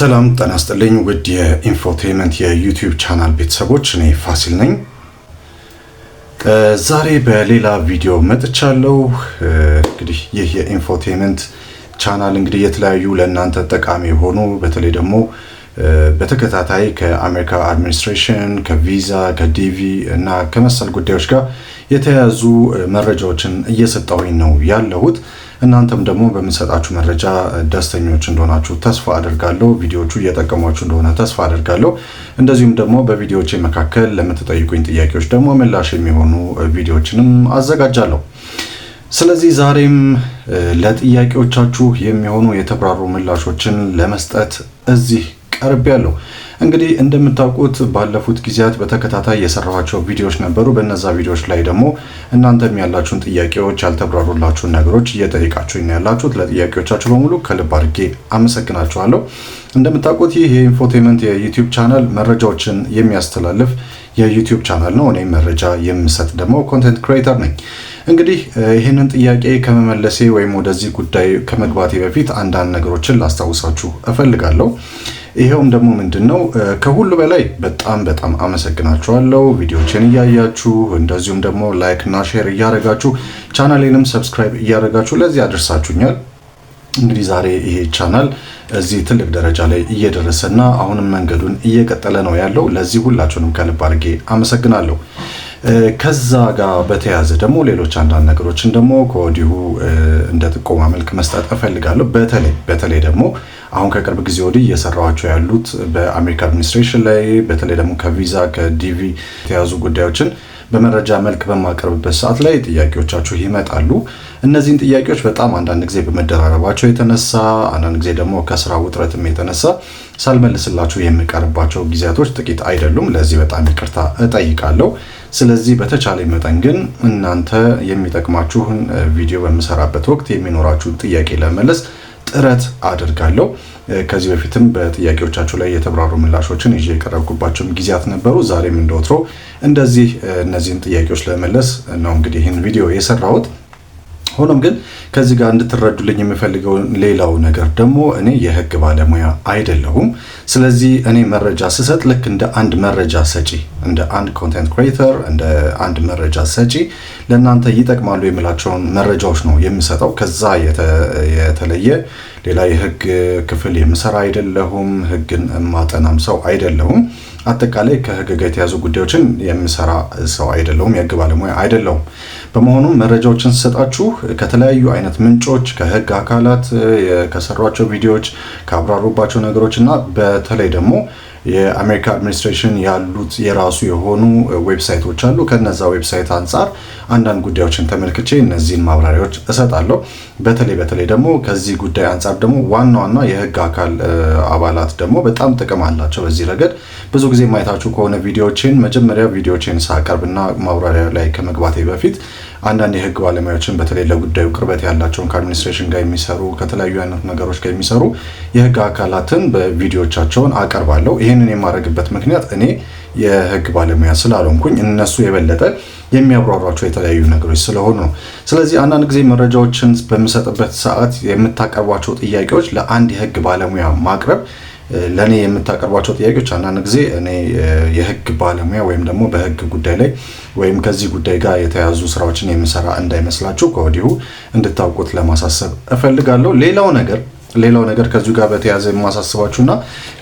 ሰላም ጤና ይስጥልኝ ውድ የኢንፎቴመንት የዩቲዩብ ቻናል ቤተሰቦች፣ እኔ ፋሲል ነኝ። ዛሬ በሌላ ቪዲዮ መጥቻለሁ። እንግዲህ ይህ የኢንፎቴመንት ቻናል እንግዲህ የተለያዩ ለእናንተ ጠቃሚ የሆኑ በተለይ ደግሞ በተከታታይ ከአሜሪካ አድሚኒስትሬሽን ከቪዛ ከዲቪ እና ከመሰል ጉዳዮች ጋር የተያያዙ መረጃዎችን እየሰጠሁኝ ነው ያለሁት። እናንተም ደግሞ በምንሰጣችሁ መረጃ ደስተኞች እንደሆናችሁ ተስፋ አደርጋለሁ። ቪዲዮዎቹ እየጠቀሟችሁ እንደሆነ ተስፋ አደርጋለሁ። እንደዚሁም ደግሞ በቪዲዮዎቼ መካከል ለምትጠይቁኝ ጥያቄዎች ደግሞ ምላሽ የሚሆኑ ቪዲዮዎችንም አዘጋጃለሁ። ስለዚህ ዛሬም ለጥያቄዎቻችሁ የሚሆኑ የተብራሩ ምላሾችን ለመስጠት እዚህ ቀርቤያለሁ። እንግዲህ እንደምታውቁት ባለፉት ጊዜያት በተከታታይ የሰራኋቸው ቪዲዮዎች ነበሩ። በእነዛ ቪዲዮዎች ላይ ደግሞ እናንተም ያላችሁን ጥያቄዎች፣ ያልተብራሩላችሁን ነገሮች እየጠየቃችሁኝ ያላችሁት ለጥያቄዎቻችሁ በሙሉ ከልብ አድርጌ አመሰግናችኋለሁ። እንደምታውቁት ይህ የኢንፎቴመንት የዩቲዩብ ቻናል መረጃዎችን የሚያስተላልፍ የዩቲዩብ ቻናል ነው። እኔ መረጃ የምሰጥ ደግሞ ኮንቴንት ክሬተር ነኝ። እንግዲህ ይህንን ጥያቄ ከመመለሴ ወይም ወደዚህ ጉዳይ ከመግባቴ በፊት አንዳንድ ነገሮችን ላስታውሳችሁ እፈልጋለሁ። ይሄውም ደግሞ ምንድነው፣ ከሁሉ በላይ በጣም አመሰግናችኋለሁ። ቪዲዮዎችን እያያችሁ እንደዚሁም ደግሞ ላይክ እና ሼር እያደረጋችሁ ቻናሌንም ሰብስክራይብ እያደረጋችሁ ለዚህ አድርሳችሁኛል። እንግዲህ ዛሬ ይሄ ቻናል እዚህ ትልቅ ደረጃ ላይ እየደረሰና አሁንም መንገዱን እየቀጠለ ነው ያለው። ለዚህ ሁላችሁንም ከልብ አድርጌ አመሰግናለሁ። ከዛ ጋር በተያያዘ ደግሞ ሌሎች አንዳንድ ነገሮችን ደግሞ ከወዲሁ እንደ ጥቆማ መልክ መስጠት እፈልጋለሁ። በተለይ ደግሞ አሁን ከቅርብ ጊዜ ወዲህ እየሰራኋቸው ያሉት በአሜሪካ አድሚኒስትሬሽን ላይ በተለይ ደግሞ ከቪዛ ከዲቪ የተያዙ ጉዳዮችን በመረጃ መልክ በማቀርብበት ሰዓት ላይ ጥያቄዎቻችሁ ይመጣሉ። እነዚህን ጥያቄዎች በጣም አንዳንድ ጊዜ በመደራረባቸው የተነሳ አንዳንድ ጊዜ ደግሞ ከስራ ውጥረትም የተነሳ ሳልመልስላችሁ የሚቀርባቸው ጊዜያቶች ጥቂት አይደሉም። ለዚህ በጣም ይቅርታ እጠይቃለሁ። ስለዚህ በተቻለ መጠን ግን እናንተ የሚጠቅማችሁን ቪዲዮ በምሰራበት ወቅት የሚኖራችሁን ጥያቄ ለመመለስ ጥረት አድርጋለሁ። ከዚህ በፊትም በጥያቄዎቻችሁ ላይ የተብራሩ ምላሾችን ይዤ የቀረብኩባቸውም ጊዜያት ነበሩ። ዛሬም እንደወትሮ እንደዚህ እነዚህን ጥያቄዎች ለመመለስ ነው እንግዲህ ይህን ቪዲዮ የሰራሁት። ሆኖም ግን ከዚህ ጋር እንድትረዱልኝ የምፈልገው ሌላው ነገር ደግሞ እኔ የህግ ባለሙያ አይደለሁም። ስለዚህ እኔ መረጃ ስሰጥ ልክ እንደ አንድ መረጃ ሰጪ፣ እንደ አንድ ኮንቴንት ክሬተር፣ እንደ አንድ መረጃ ሰጪ ለእናንተ ይጠቅማሉ የምላቸውን መረጃዎች ነው የምሰጠው። ከዛ የተለየ ሌላ የህግ ክፍል የምሰራ አይደለሁም። ህግን የማጠናም ሰው አይደለሁም። አጠቃላይ ከህግ ጋር የተያዙ ጉዳዮችን የምሰራ ሰው አይደለሁም። የህግ ባለሙያ አይደለሁም። በመሆኑም መረጃዎችን ስሰጣችሁ ከተለያዩ አይነት ምንጮች፣ ከህግ አካላት ከሰሯቸው ቪዲዮዎች፣ ካብራሩባቸው ነገሮች እና በተለይ ደግሞ የአሜሪካ አድሚኒስትሬሽን ያሉት የራሱ የሆኑ ዌብሳይቶች አሉ። ከነዛ ዌብሳይት አንጻር አንዳንድ ጉዳዮችን ተመልክቼ እነዚህን ማብራሪያዎች እሰጣለሁ። በተለይ ደግሞ ከዚህ ጉዳይ አንጻር ደግሞ ዋና የህግ አካል አባላት ደግሞ በጣም ጥቅም አላቸው በዚህ ረገድ። ብዙ ጊዜ ማየታችሁ ከሆነ መጀመሪያ ቪዲዮዎችን ሳቀርብና ማብራሪያ ላይ ከመግባቴ በፊት አንዳንድ የህግ ባለሙያዎችን በተለይ ለጉዳዩ ቅርበት ያላቸውን ከአድሚኒስትሬሽን ጋር የሚሰሩ ከተለያዩ አይነት ነገሮች ጋር የሚሰሩ የህግ አካላትን በቪዲዮቻቸውን አቀርባለሁ። ይህንን የማድረግበት ምክንያት እኔ የህግ ባለሙያ ስላልሆንኩኝ እነሱ የበለጠ የሚያብራሯቸው የተለያዩ ነገሮች ስለሆኑ ነው። ስለዚህ አንዳንድ ጊዜ መረጃዎችን በምሰጥበት ሰዓት የምታቀርቧቸው ጥያቄዎች ለአንድ የህግ ባለሙያ ማቅረብ ለኔ የምታቀርቧቸው ጥያቄዎች አንዳንድ ጊዜ እኔ የህግ ባለሙያ ወይም ደግሞ በህግ ጉዳይ ላይ ወይም ከዚህ ጉዳይ ጋር የተያዙ ስራዎችን የምሰራ እንዳይመስላችሁ ከወዲሁ እንድታውቁት ለማሳሰብ እፈልጋለሁ። ሌላው ነገር ከዚሁ ጋር በተያያዘ የማሳስባችሁና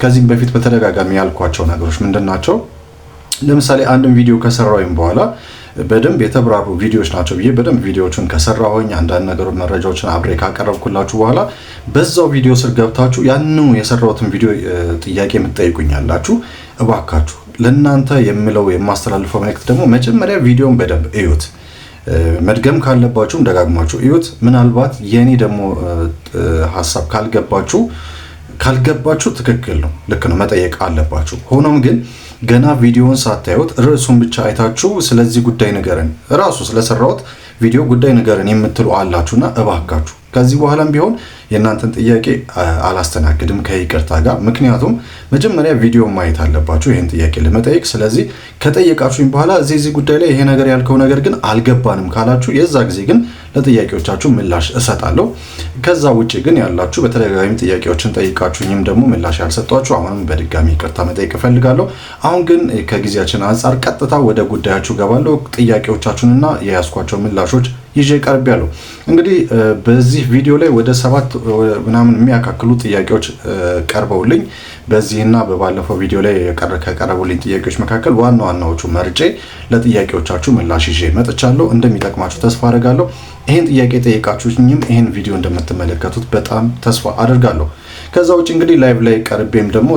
ከዚህም በፊት በተደጋጋሚ ያልኳቸው ነገሮች ምንድናቸው? ለምሳሌ አንድን ቪዲዮ ከሰራሁኝ በኋላ በደንብ የተብራሩ ቪዲዮዎች ናቸው ብዬ በደንብ ቪዲዮዎችን ከሰራሁኝ አንዳንድ ነገሮች መረጃዎችን አብሬ ካቀረብኩላችሁ በኋላ በዛው ቪዲዮ ስር ገብታችሁ ያንኑ የሰራሁትን ቪዲዮ ጥያቄ የምትጠይቁኛላችሁ። እባካችሁ ለእናንተ የምለው የማስተላልፈው መልእክት ደግሞ መጀመሪያ ቪዲዮን በደንብ እዩት። መድገም ካለባችሁም ደጋግማችሁ እዩት። ምናልባት የኔ ደግሞ ሀሳብ ካልገባችሁ ትክክል ነው፣ ልክ ነው፣ መጠየቅ አለባችሁ። ሆኖም ግን ገና ቪዲዮውን ሳታዩት ርዕሱን ብቻ አይታችሁ ስለዚህ ጉዳይ ንገረን፣ ራሱ ስለሰራሁት ቪዲዮ ጉዳይ ንገረን የምትሉ አላችሁና እባካችሁ ከዚህ በኋላም ቢሆን የእናንተን ጥያቄ አላስተናግድም ከይቅርታ ጋር። ምክንያቱም መጀመሪያ ቪዲዮ ማየት አለባችሁ ይህን ጥያቄ ለመጠየቅ። ስለዚህ ከጠየቃችሁኝ በኋላ እዚህ ጉዳይ ላይ ይሄ ነገር ያልከው ነገር ግን አልገባንም ካላችሁ የዛ ጊዜ ግን ለጥያቄዎቻችሁ ምላሽ እሰጣለሁ። ከዛ ውጪ ግን ያላችሁ በተደጋጋሚ ጥያቄዎችን ጠይቃችሁኝም ደግሞ ምላሽ ያልሰጧችሁ አሁንም በድጋሚ ይቅርታ መጠየቅ እፈልጋለሁ። አሁን ግን ከጊዜያችን አንጻር ቀጥታ ወደ ጉዳያችሁ ገባለሁ። ጥያቄዎቻችሁንና የያዝኳቸው ምላሾች ይዤ ቀርቤያለሁ። እንግዲህ በዚህ ቪዲዮ ላይ ወደ 7 ምናምን የሚያካክሉ ጥያቄዎች ቀርበውልኝ በዚህና በባለፈው ቪዲዮ ላይ ከቀረቡልኝ ጥያቄዎች መካከል ዋና ዋናዎቹ መርጬ ለጥያቄዎቻችሁ ምላሽ ይዤ መጥቻለሁ። እንደሚጠቅማችሁ ተስፋ አደርጋለሁ። ይህን ጥያቄ ጠይቃችሁኝም ይህን ቪዲዮ እንደምትመለከቱት በጣም ተስፋ አደርጋለሁ። ከዛ ውጭ እንግዲህ ላይቭ ላይ ቀርቤም ደግሞ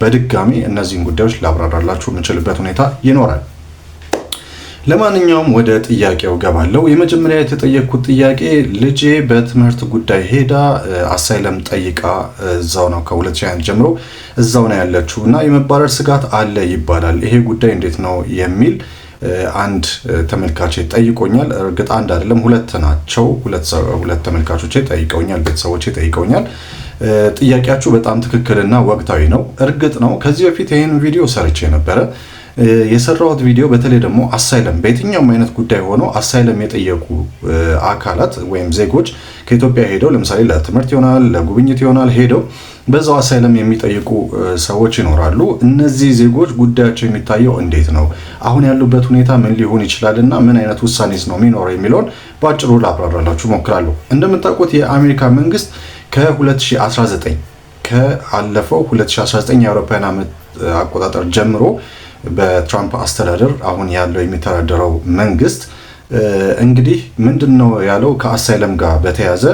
በድጋሚ እነዚህን ጉዳዮች ላብራራላችሁ የምችልበት ሁኔታ ይኖራል። ለማንኛውም ወደ ጥያቄው ገባለሁ። የመጀመሪያ የተጠየቅኩት ጥያቄ ልጄ በትምህርት ጉዳይ ሄዳ አሳይለም ጠይቃ እዛው ነው ከ2021 ጀምሮ እዛው ነው ያለችው እና የመባረር ስጋት አለ ይባላል። ይሄ ጉዳይ እንዴት ነው የሚል አንድ ተመልካች ጠይቆኛል። እርግጥ አንድ አይደለም ሁለት ናቸው። ሁለት ተመልካቾች ጠይቀውኛል፣ ቤተሰቦች ጠይቀውኛል። ጥያቄያችሁ በጣም ትክክልና ወቅታዊ ነው። እርግጥ ነው ከዚህ በፊት ይሄን ቪዲዮ ሰርቼ ነበረ። የሰራሁት ቪዲዮ በተለይ ደግሞ አሳይለም በየትኛውም አይነት ጉዳይ ሆኖ አሳይለም የጠየቁ አካላት ወይም ዜጎች ከኢትዮጵያ ሄደው ለምሳሌ ለትምህርት ይሆናል ለጉብኝት ይሆናል ሄደው በዛው አሳይለም የሚጠይቁ ሰዎች ይኖራሉ። እነዚህ ዜጎች ጉዳያቸው የሚታየው እንዴት ነው፣ አሁን ያሉበት ሁኔታ ምን ሊሆን ይችላል እና ምን አይነት ውሳኔስ ነው የሚኖረው የሚለውን በአጭሩ ላብራራላችሁ ሞክራለሁ። እንደምታውቁት የአሜሪካ መንግስት ከ2019 ከአለፈው 2019 የአውሮፓውያን ዓመት አቆጣጠር ጀምሮ በትራምፕ አስተዳደር አሁን ያለው የሚተዳደረው መንግስት እንግዲህ ምንድነው ያለው ከአሳይለም ጋር በተያያዘ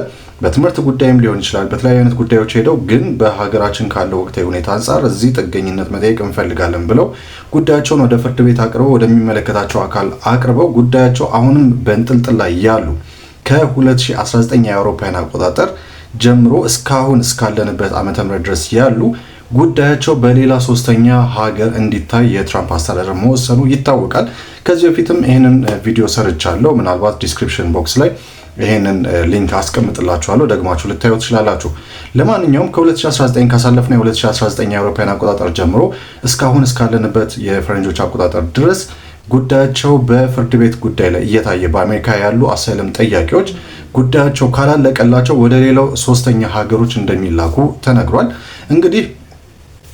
በትምህርት ጉዳይም ሊሆን ይችላል በተለያዩ አይነት ጉዳዮች ሄደው ግን በሀገራችን ካለው ወቅታዊ ሁኔታ አንጻር እዚህ ጥገኝነት መጠየቅ እንፈልጋለን ብለው ጉዳያቸውን ወደ ፍርድ ቤት አቅርበው ወደሚመለከታቸው አካል አቅርበው ጉዳያቸው አሁንም በእንጥልጥል ላይ ያሉ ከ2019 የአውሮፓውያን አቆጣጠር ጀምሮ እስካሁን እስካለንበት ዓመተ ምህረት ድረስ ያሉ ጉዳያቸው በሌላ ሶስተኛ ሀገር እንዲታይ የትራምፕ አስተዳደር መወሰኑ ይታወቃል። ከዚህ በፊትም ይሄንን ቪዲዮ ሰርቻለሁ። ምናልባት ዲስክሪፕሽን ቦክስ ላይ ይሄንን ሊንክ አስቀምጥላችኋለሁ ደግማችሁ ልታዩት ትችላላችሁ። ለማንኛውም ከ2019 ካሳለፍነው የ2019 የአውሮፓውያን አቆጣጠር ጀምሮ እስካሁን እስካለንበት የፈረንጆች አቆጣጠር ድረስ ጉዳያቸው በፍርድ ቤት ጉዳይ ላይ እየታየ በአሜሪካ ያሉ አሳይለም ጠያቂዎች ጉዳያቸው ካላለቀላቸው ወደ ሌላው ሶስተኛ ሀገሮች እንደሚላኩ ተነግሯል። እንግዲህ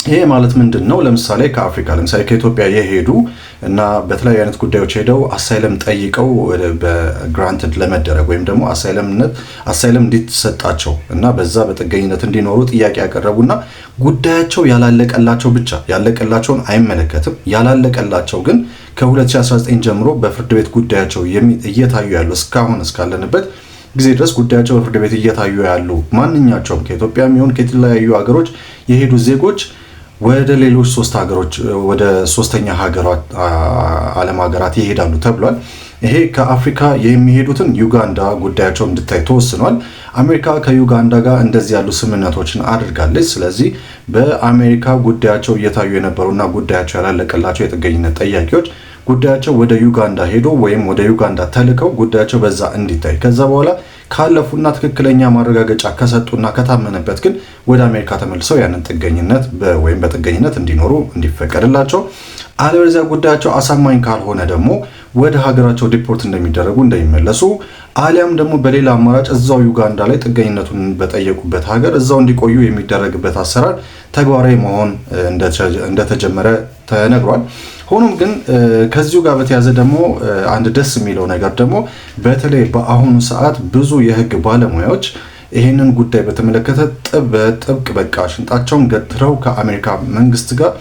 ይሄ ማለት ምንድን ነው? ለምሳሌ ከአፍሪካ ለምሳሌ ከኢትዮጵያ የሄዱ እና በተለያዩ አይነት ጉዳዮች ሄደው አሳይለም ጠይቀው በግራንትድ ለመደረግ ወይም ደግሞ አሳይለም እንዲሰጣቸው እና በዛ በጥገኝነት እንዲኖሩ ጥያቄ ያቀረቡና ጉዳያቸው ያላለቀላቸው ብቻ ያለቀላቸውን አይመለከትም። ያላለቀላቸው ግን ከ2019 ጀምሮ በፍርድ ቤት ጉዳያቸው እየታዩ ያሉ እስካሁን እስካለንበት ጊዜ ድረስ ጉዳያቸው በፍርድ ቤት እየታዩ ያሉ ማንኛቸውም ከኢትዮጵያ የሚሆን ከተለያዩ ሀገሮች የሄዱ ዜጎች ወደ ሌሎች ሶስት ሀገሮች ወደ ሶስተኛ ሀገራት ዓለም ሀገራት ይሄዳሉ ተብሏል። ይሄ ከአፍሪካ የሚሄዱትን ዩጋንዳ ጉዳያቸው እንድታይ ተወስኗል። አሜሪካ ከዩጋንዳ ጋር እንደዚህ ያሉ ስምምነቶችን አድርጋለች። ስለዚህ በአሜሪካ ጉዳያቸው እየታዩ የነበሩና ጉዳያቸው ያላለቀላቸው የጥገኝነት ጠያቂዎች ጉዳያቸው ወደ ዩጋንዳ ሄዶ ወይም ወደ ዩጋንዳ ተልከው ጉዳያቸው በዛ እንዲታይ ከዛ በኋላ ካለፉና ትክክለኛ ማረጋገጫ ከሰጡና ከታመነበት ግን ወደ አሜሪካ ተመልሰው ያንን ጥገኝነት ወይም በጥገኝነት እንዲኖሩ እንዲፈቀድላቸው፣ አለበለዚያ ጉዳያቸው አሳማኝ ካልሆነ ደግሞ ወደ ሀገራቸው ዲፖርት እንደሚደረጉ እንደሚመለሱ፣ አሊያም ደግሞ በሌላ አማራጭ እዛው ዩጋንዳ ላይ ጥገኝነቱን በጠየቁበት ሀገር እዛው እንዲቆዩ የሚደረግበት አሰራር ተግባራዊ መሆን እንደተጀመረ ተነግሯል። ሆኖም ግን ከዚሁ ጋር በተያያዘ ደግሞ አንድ ደስ የሚለው ነገር ደግሞ በተለይ በአሁኑ ሰዓት ብዙ የህግ ባለሙያዎች ይህንን ጉዳይ በተመለከተ ጥብቅ በቃ ሽንጣቸውን ገትረው ከአሜሪካ መንግስት ጋር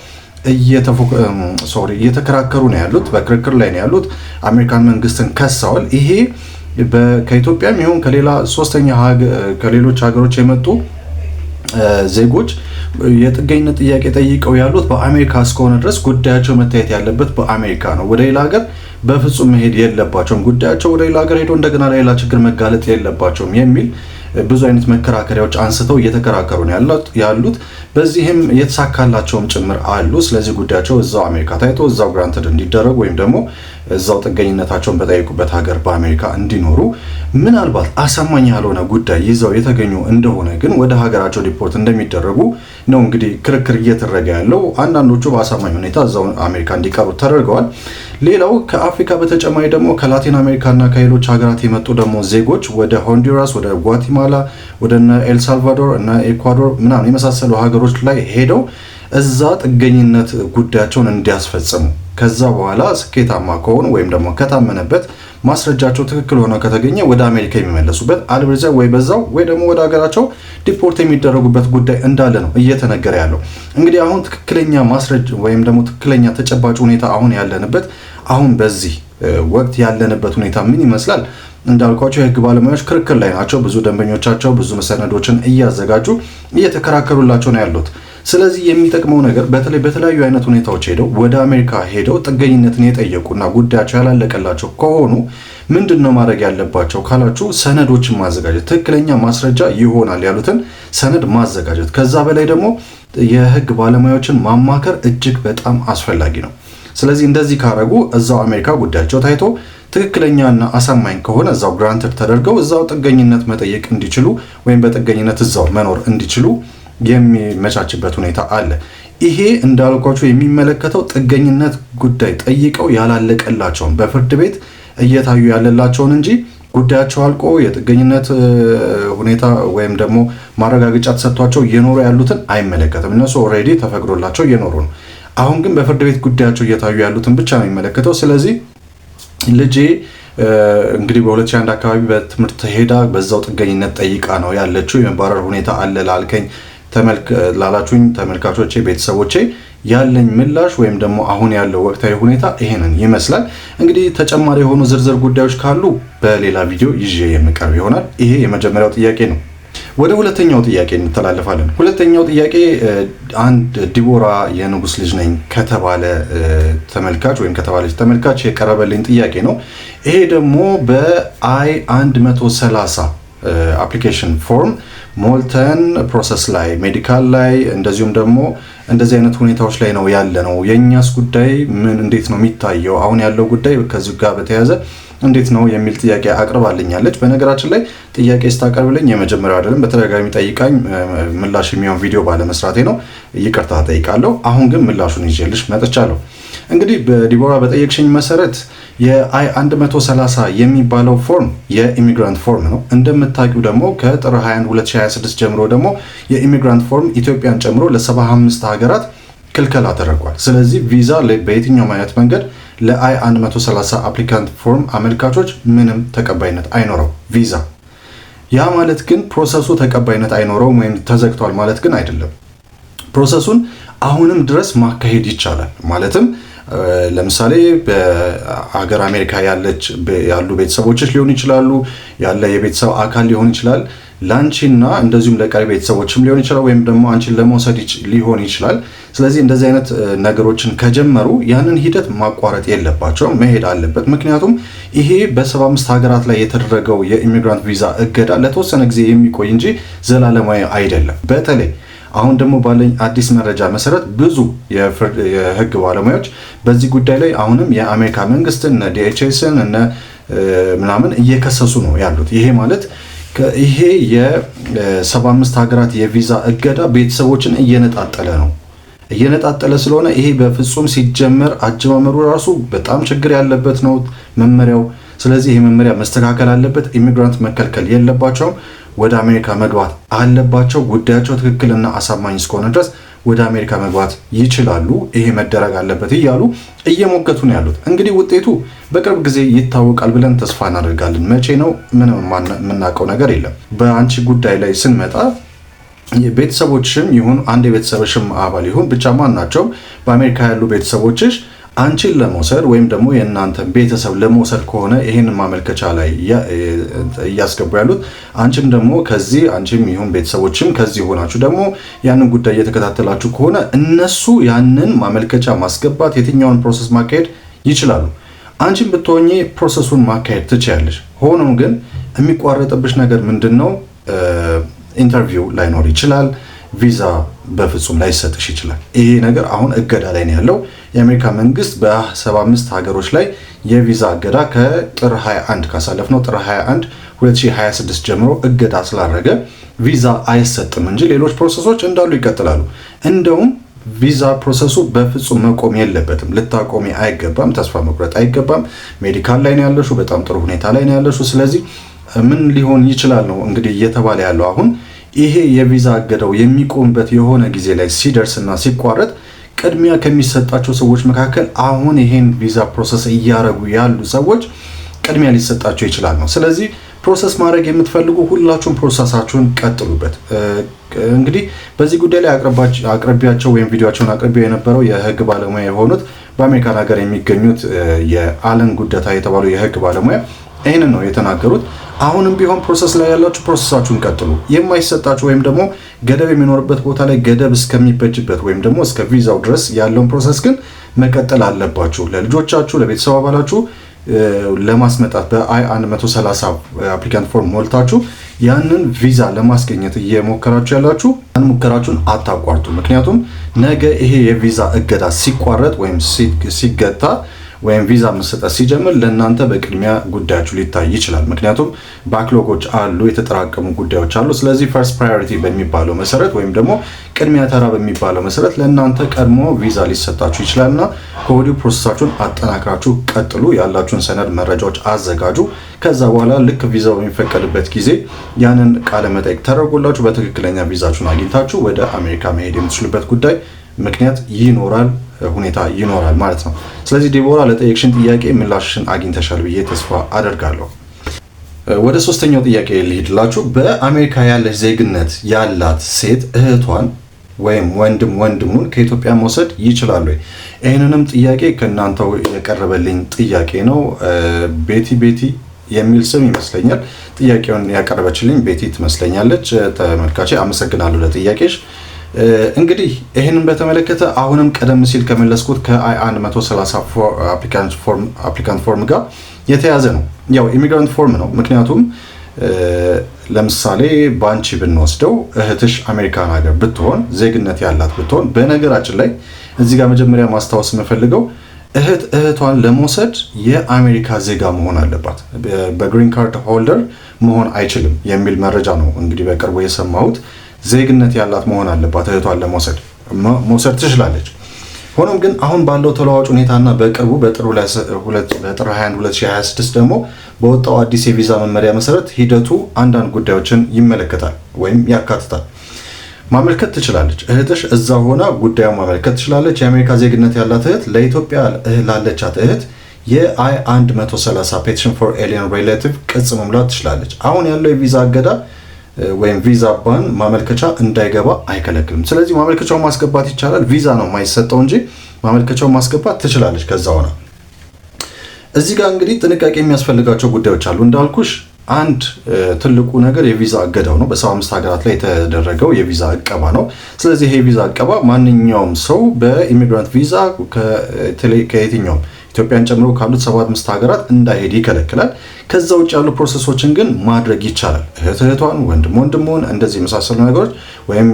እየተከራከሩ ነው ያሉት፣ በክርክር ላይ ነው ያሉት። አሜሪካን መንግስትን ከሰዋል። ይሄ ከኢትዮጵያም ይሁን ከሌላ ሶስተኛ ከሌሎች ሀገሮች የመጡ ዜጎች የጥገኝነት ጥያቄ ጠይቀው ያሉት በአሜሪካ እስከሆነ ድረስ ጉዳያቸው መታየት ያለበት በአሜሪካ ነው። ወደ ሌላ ሀገር በፍጹም መሄድ የለባቸውም። ጉዳያቸው ወደ ሌላ ሀገር ሄዶ እንደገና ለሌላ ችግር መጋለጥ የለባቸውም የሚል ብዙ አይነት መከራከሪያዎች አንስተው እየተከራከሩ ነው ያሉት። በዚህም የተሳካላቸውም ጭምር አሉ። ስለዚህ ጉዳያቸው እዛው አሜሪካ ታይቶ እዛው ግራንትድ እንዲደረጉ ወይም ደግሞ እዛው ጥገኝነታቸውን በጠየቁበት ሀገር በአሜሪካ እንዲኖሩ ምናልባት አሳማኝ ያልሆነ ጉዳይ ይዘው የተገኙ እንደሆነ ግን ወደ ሀገራቸው ዲፖርት እንደሚደረጉ ነው እንግዲህ ክርክር እየተደረገ ያለው። አንዳንዶቹ በአሳማኝ ሁኔታ እዛው አሜሪካ እንዲቀሩ ተደርገዋል። ሌላው ከአፍሪካ በተጨማሪ ደግሞ ከላቲን አሜሪካና ከሌሎች ሀገራት የመጡ ደግሞ ዜጎች ወደ ሆንዱራስ፣ ወደ ጓቲማላ፣ ወደ ኤልሳልቫዶር እና ኤኳዶር ምናምን የመሳሰሉ ሀገሮች ላይ ሄደው እዛ ጥገኝነት ጉዳያቸውን እንዲያስፈጽሙ ከዛ በኋላ ስኬታማ ከሆኑ ወይም ደግሞ ከታመነበት ማስረጃቸው ትክክል ሆኖ ከተገኘ ወደ አሜሪካ የሚመለሱበት አልበለዚያ ወይ በዛው ወይ ደግሞ ወደ ሀገራቸው ዲፖርት የሚደረጉበት ጉዳይ እንዳለ ነው እየተነገረ ያለው። እንግዲህ አሁን ትክክለኛ ማስረጃ ወይም ደግሞ ትክክለኛ ተጨባጭ ሁኔታ አሁን ያለንበት አሁን በዚህ ወቅት ያለንበት ሁኔታ ምን ይመስላል? እንዳልኳቸው የህግ ባለሙያዎች ክርክር ላይ ናቸው። ብዙ ደንበኞቻቸው ብዙ ሰነዶችን እያዘጋጁ እየተከራከሩላቸው ነው ያሉት። ስለዚህ የሚጠቅመው ነገር በተለይ በተለያዩ አይነት ሁኔታዎች ሄደው ወደ አሜሪካ ሄደው ጥገኝነትን የጠየቁና ጉዳያቸው ያላለቀላቸው ከሆኑ ምንድነው ማድረግ ያለባቸው ካላችሁ ሰነዶችን ማዘጋጀት፣ ትክክለኛ ማስረጃ ይሆናል ያሉትን ሰነድ ማዘጋጀት። ከዛ በላይ ደግሞ የህግ ባለሙያዎችን ማማከር እጅግ በጣም አስፈላጊ ነው። ስለዚህ እንደዚህ ካረጉ እዛው አሜሪካ ጉዳያቸው ታይቶ ትክክለኛና አሳማኝ ከሆነ እዛው ግራንትድ ተደርገው እዛው ጥገኝነት መጠየቅ እንዲችሉ ወይም በጥገኝነት እዛው መኖር እንዲችሉ የሚመቻችበት ሁኔታ አለ። ይሄ እንዳልኳችሁ የሚመለከተው ጥገኝነት ጉዳይ ጠይቀው ያላለቀላቸውን በፍርድ ቤት እየታዩ ያለላቸውን እንጂ ጉዳያቸው አልቆ የጥገኝነት ሁኔታ ወይም ደግሞ ማረጋገጫ ተሰጥቷቸው እየኖሩ ያሉትን አይመለከትም። እነሱ ኦልሬዲ ተፈቅዶላቸው እየኖሩ ነው። አሁን ግን በፍርድ ቤት ጉዳያቸው እየታዩ ያሉትን ብቻ ነው የሚመለከተው። ስለዚህ ልጄ እንግዲህ በ2001 አካባቢ በትምህርት ሄዳ በዛው ጥገኝነት ጠይቃ ነው ያለችው የመባረር ሁኔታ አለ ላላችሁኝ ተመልካቾቼ፣ ቤተሰቦቼ ያለኝ ምላሽ ወይም ደግሞ አሁን ያለው ወቅታዊ ሁኔታ ይሄንን ይመስላል። እንግዲህ ተጨማሪ የሆኑ ዝርዝር ጉዳዮች ካሉ በሌላ ቪዲዮ ይዤ የምቀርብ ይሆናል። ይሄ የመጀመሪያው ጥያቄ ነው። ወደ ሁለተኛው ጥያቄ እንተላለፋለን። ሁለተኛው ጥያቄ አንድ ዲቦራ የንጉስ ልጅ ነኝ ከተባለ ተመልካች ወይም ከተባለች ተመልካች የቀረበልኝ ጥያቄ ነው። ይሄ ደግሞ በI-130 አፕሊኬሽን ፎርም ሞልተን ፕሮሰስ ላይ ሜዲካል ላይ እንደዚሁም ደግሞ እንደዚህ አይነት ሁኔታዎች ላይ ነው ያለ ነው። የኛስ ጉዳይ ምን እንዴት ነው የሚታየው? አሁን ያለው ጉዳይ ከዚህ ጋር በተያያዘ እንዴት ነው የሚል ጥያቄ አቅርባልኛለች። በነገራችን ላይ ጥያቄ ስታቀርብልኝ የመጀመሪያው አይደለም፣ በተደጋጋሚ ጠይቃኝ ምላሽ የሚሆን ቪዲዮ ባለመስራቴ ነው ይቅርታ ጠይቃለሁ። አሁን ግን ምላሹን ይዤልሽ መጥቻለሁ። እንግዲህ በዲቦራ በጠየቅሽኝ መሰረት የI-130 የሚባለው ፎርም የኢሚግራንት ፎርም ነው። እንደምታውቂው ደግሞ ከጥር 21 2026 ጀምሮ ደግሞ የኢሚግራንት ፎርም ኢትዮጵያን ጨምሮ ለ75 ሀገራት ክልከላ ተደርጓል። ስለዚህ ቪዛ በየትኛውም አይነት መንገድ ለI-130 አፕሊካንት ፎርም አመልካቾች ምንም ተቀባይነት አይኖረው ቪዛ። ያ ማለት ግን ፕሮሰሱ ተቀባይነት አይኖረውም ወይም ተዘግቷል ማለት ግን አይደለም። ፕሮሰሱን አሁንም ድረስ ማካሄድ ይቻላል። ማለትም ለምሳሌ በሀገር አሜሪካ ያሉ ቤተሰቦችሽ ሊሆኑ ይችላሉ፣ ያለ የቤተሰብ አካል ሊሆን ይችላል፣ ላንቺና እንደዚሁም ለቀሪ ቤተሰቦችም ሊሆን ይችላል፣ ወይም ደግሞ አንቺን ለመውሰድ ሊሆን ይችላል። ስለዚህ እንደዚህ አይነት ነገሮችን ከጀመሩ ያንን ሂደት ማቋረጥ የለባቸውም፣ መሄድ አለበት። ምክንያቱም ይሄ በ75 ሀገራት ላይ የተደረገው የኢሚግራንት ቪዛ እገዳ ለተወሰነ ጊዜ የሚቆይ እንጂ ዘላለማዊ አይደለም። በተለይ አሁን ደግሞ ባለኝ አዲስ መረጃ መሰረት ብዙ የህግ ባለሙያዎች በዚህ ጉዳይ ላይ አሁንም የአሜሪካ መንግስትን እነ DHSን እነ ምናምን እየከሰሱ ነው ያሉት። ይሄ ማለት ይሄ የ75 ሀገራት የቪዛ እገዳ ቤተሰቦችን እየነጣጠለ ስለሆነ ይሄ በፍጹም ሲጀመር አጀማመሩ ራሱ በጣም ችግር ያለበት ነው መመሪያው። ስለዚህ ይሄ መመሪያ መስተካከል አለበት። ኢሚግራንት መከልከል የለባቸውም፣ ወደ አሜሪካ መግባት አለባቸው። ጉዳያቸው ትክክልና አሳማኝ እስከሆነ ድረስ ወደ አሜሪካ መግባት ይችላሉ። ይሄ መደረግ አለበት እያሉ እየሞገቱ ነው ያሉት። እንግዲህ ውጤቱ በቅርብ ጊዜ ይታወቃል ብለን ተስፋ እናደርጋለን። መቼ ነው? ምንም የምናውቀው ነገር የለም። በአንቺ ጉዳይ ላይ ስንመጣ ቤተሰቦችሽም ይሁን አንድ የቤተሰብሽም አባል ይሁን ብቻ ማን ናቸው በአሜሪካ ያሉ ቤተሰቦችሽ አንቺን ለመውሰድ ወይም ደግሞ የእናንተን ቤተሰብ ለመውሰድ ከሆነ ይህንን ማመልከቻ ላይ እያስገቡ ያሉት አንቺም ደግሞ ከዚህ አንቺም ይሁን ቤተሰቦችም ከዚህ ሆናችሁ ደግሞ ያንን ጉዳይ እየተከታተላችሁ ከሆነ እነሱ ያንን ማመልከቻ ማስገባት የትኛውን ፕሮሰስ ማካሄድ ይችላሉ። አንቺም ብትሆኚ ፕሮሰሱን ማካሄድ ትችያለሽ። ሆኖም ግን የሚቋረጥብሽ ነገር ምንድነው? ኢንተርቪው ላይኖር ይችላል። ቪዛ በፍጹም ላይሰጥሽ ይችላል። ይሄ ነገር አሁን እገዳ ላይ ነው ያለው። የአሜሪካ መንግስት በ75 ሀገሮች ላይ የቪዛ እገዳ ከጥር 21 ካሳለፍነው ጥር 21 2026 ጀምሮ እገዳ ስላደረገ ቪዛ አይሰጥም እንጂ ሌሎች ፕሮሰሶች እንዳሉ ይቀጥላሉ። እንደውም ቪዛ ፕሮሰሱ በፍጹም መቆም የለበትም። ልታቆሚ አይገባም። ተስፋ መቁረጥ አይገባም። ሜዲካል ላይ ነው ያለሽው፣ በጣም ጥሩ ሁኔታ ላይ ነው ያለሽው። ስለዚህ ምን ሊሆን ይችላል ነው እንግዲህ እየተባለ ያለው። አሁን ይሄ የቪዛ እገዳው የሚቆምበት የሆነ ጊዜ ላይ ሲደርስና ሲቋረጥ ቅድሚያ ከሚሰጣቸው ሰዎች መካከል አሁን ይሄን ቪዛ ፕሮሰስ እያደረጉ ያሉ ሰዎች ቅድሚያ ሊሰጣቸው ይችላል ነው። ስለዚህ ፕሮሰስ ማድረግ የምትፈልጉ ሁላችሁም ፕሮሰሳችሁን ቀጥሉበት። እንግዲህ በዚህ ጉዳይ ላይ አቅርቢያቸው ወይም ቪዲዮቸውን አቅርቢያ የነበረው የህግ ባለሙያ የሆኑት በአሜሪካን ሀገር የሚገኙት የአለን ጉደታ የተባሉ የህግ ባለሙያ ይህንን ነው የተናገሩት። አሁንም ቢሆን ፕሮሰስ ላይ ያላችሁ ፕሮሰሳችሁን ቀጥሉ። የማይሰጣችሁ ወይም ደግሞ ገደብ የሚኖርበት ቦታ ላይ ገደብ እስከሚበጅበት ወይም ደግሞ እስከ ቪዛው ድረስ ያለውን ፕሮሰስ ግን መቀጠል አለባችሁ። ለልጆቻችሁ፣ ለቤተሰብ አባላችሁ ለማስመጣት በI-130 አፕሊካንት ፎርም ሞልታችሁ ያንን ቪዛ ለማስገኘት እየሞከራችሁ ያላችሁ ሙከራችሁን አታቋርጡ። ምክንያቱም ነገ ይሄ የቪዛ እገዳ ሲቋረጥ ወይም ሲገታ ወይም ቪዛ መሰጠት ሲጀምር ለእናንተ በቅድሚያ ጉዳያችሁ ሊታይ ይችላል። ምክንያቱም ባክሎጎች አሉ፣ የተጠራቀሙ ጉዳዮች አሉ። ስለዚህ ፈርስት ፕራዮሪቲ በሚባለው መሰረት ወይም ደግሞ ቅድሚያ ተራ በሚባለው መሰረት ለእናንተ ቀድሞ ቪዛ ሊሰጣችሁ ይችላልና ከወዲሁ ፕሮሰሳችሁን አጠናክራችሁ ቀጥሉ። ያላችሁን ሰነድ መረጃዎች አዘጋጁ። ከዛ በኋላ ልክ ቪዛው በሚፈቀድበት ጊዜ ያንን ቃለ መጠይቅ ተደርጎላችሁ በትክክለኛ ቪዛችሁን አግኝታችሁ ወደ አሜሪካ መሄድ የምትችሉበት ጉዳይ ምክንያት ይኖራል፣ ሁኔታ ይኖራል ማለት ነው። ስለዚህ ዲቦራ ለጠየቅሽን ጥያቄ ምላሽን አግኝተሻል ብዬ ተስፋ አደርጋለሁ። ወደ ሶስተኛው ጥያቄ ልሂድላችሁ። በአሜሪካ ያለች ዜግነት ያላት ሴት እህቷን ወይም ወንድሙን ከኢትዮጵያ መውሰድ ይችላሉ? ይህንንም ጥያቄ ከእናንተው የቀረበልኝ ጥያቄ ነው። ቤቲ የሚል ስም ይመስለኛል ጥያቄውን ያቀረበችልኝ ቤቲ ትመስለኛለች። ተመልካቼ አመሰግናለሁ ለጥያቄሽ። እንግዲህ ይህንን በተመለከተ አሁንም ቀደም ሲል ከመለስኩት ከI-130 አፕሊካንት ፎርም ጋር የተያዘ ነው። ያው ኢሚግራንት ፎርም ነው። ምክንያቱም ለምሳሌ ባንቺ ብንወስደው እህትሽ አሜሪካን ሀገር ብትሆን ዜግነት ያላት ብትሆን፣ በነገራችን ላይ እዚህ ጋር መጀመሪያ ማስታወስ የምፈልገው እህቷን ለመውሰድ የአሜሪካ ዜጋ መሆን አለባት። በግሪን ካርድ ሆልደር መሆን አይችልም የሚል መረጃ ነው እንግዲህ በቅርቡ የሰማሁት። ዜግነት ያላት መሆን አለባት እህቷን መውሰድ ትችላለች። ሆኖም ግን አሁን ባለው ተለዋዋጭ ሁኔታና በቅርቡ በጥር 21 2026 ደግሞ በወጣው አዲስ የቪዛ መመሪያ መሰረት ሂደቱ አንዳንድ ጉዳዮችን ይመለከታል ወይም ያካትታል። ማመልከት ትችላለች። እህትሽ እዛ ሆና ጉዳዩን ማመልከት ትችላለች። የአሜሪካ ዜግነት ያላት እህት ለኢትዮጵያ ላለቻት እህት የI-130 ፔቲሽን ፎር ኤሊየን ሪሌቲቭ ቅጽ መሙላት ትችላለች። አሁን ያለው የቪዛ እገዳ ወይም ቪዛ ባን ማመልከቻ እንዳይገባ አይከለክልም። ስለዚህ ማመልከቻውን ማስገባት ይቻላል። ቪዛ ነው የማይሰጠው እንጂ ማመልከቻውን ማስገባት ትችላለች። ከዛ ሆነ እዚህ ጋር እንግዲህ ጥንቃቄ የሚያስፈልጋቸው ጉዳዮች አሉ። እንዳልኩሽ አንድ ትልቁ ነገር የቪዛ እገዳው ነው። በ75 ሀገራት ላይ የተደረገው የቪዛ እቀባ ነው። ስለዚህ ይሄ የቪዛ እቀባ ማንኛውም ሰው በኢሚግራንት ቪዛ ከየትኛውም ኢትዮጵያን ጨምሮ ካሉት 75 ሀገራት እንዳይሄድ ይከለክላል። ከዛ ውጭ ያሉ ፕሮሰሶችን ግን ማድረግ ይቻላል። እህቷን፣ ወንድሙን እንደዚህ የመሳሰሉ ነገሮች ወይም